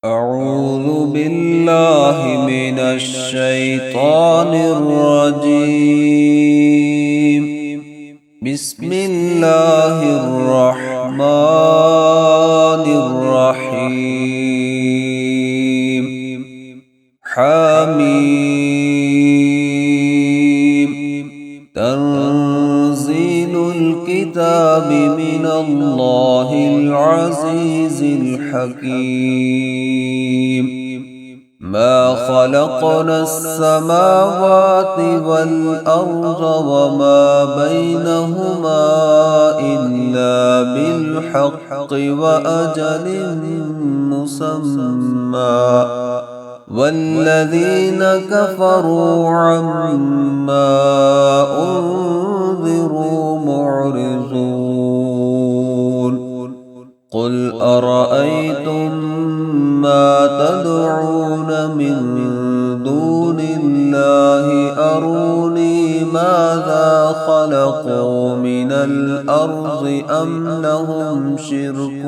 أعوذ بالله من الشيطان الرجيم. بسم الله الرحمن الرحيم. حميم. تنزيل الكتاب من الله العزيز الحكيم. ما خلقنا السماوات والأرض وما بينهما إلا بالحق وأجل مسمى، والذين كفروا عما أنذروا معرضون. قل أرأيتم ما تدعون من دون الله أروني ماذا خلقوا من الأرض أم لهم شرك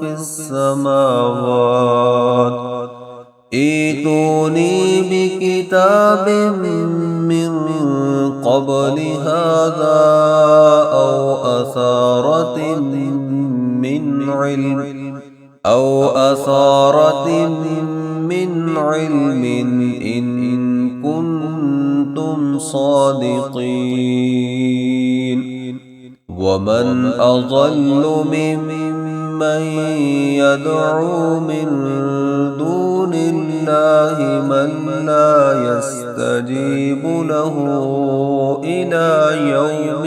في السماوات. ائتوني بكتاب من قبل هذا أو أثارة من علم إن كنتم صادقين. ومن أضل ممن يدعو من دون الله من لا يستجيب له إلى يوم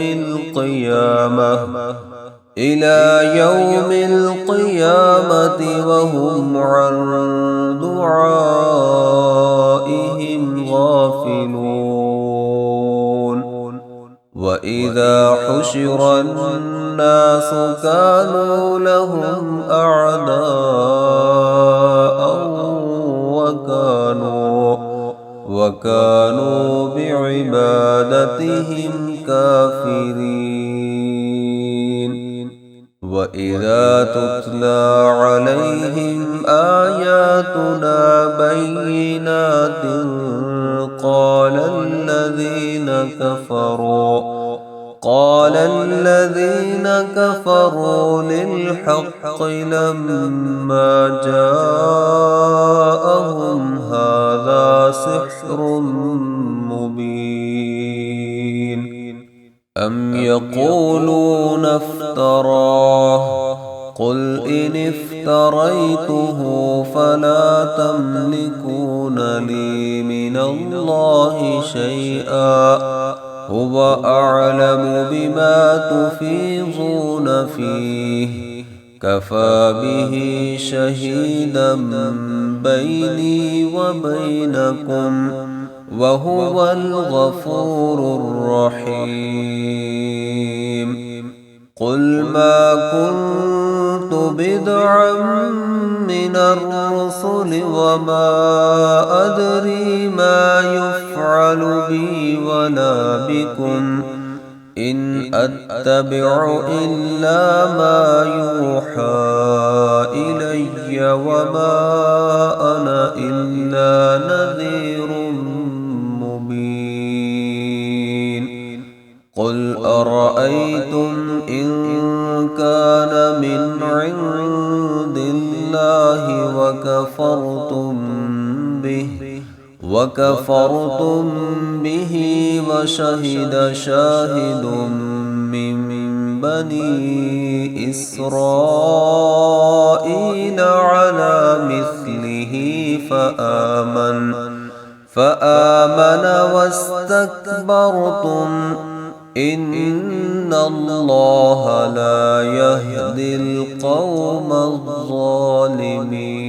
القيامة وهم عن دعائهم غافلون. وإذا حشر الناس كانوا لهم أعداء وكانوا بعبادتهم كافرين. وإذا تتلى عليهم آياتنا بينات قال الذين كفروا للحق لما جاءهم هذا سحر مبين. أم يقولون افتراه قل إن افتريته فلا تملكون لي من الله شيئا هو أعلم بما تفيضون فيه كفى به شهيدا بيني وبينكم وهو الغفور الرحيم. قل ما كنت بدعا من الرسل وما أدري ما يفعل بي ولا بكم إن أتبع إلا ما يوحى إلي وما أنا إلا نذير مبين. قل أرأيتم إن كان من عند الله وكفرتم به وشهد شاهد من بني إسرائيل على مثله فآمن واستكبرتم إن الله لا يهدي القوم الظالمين.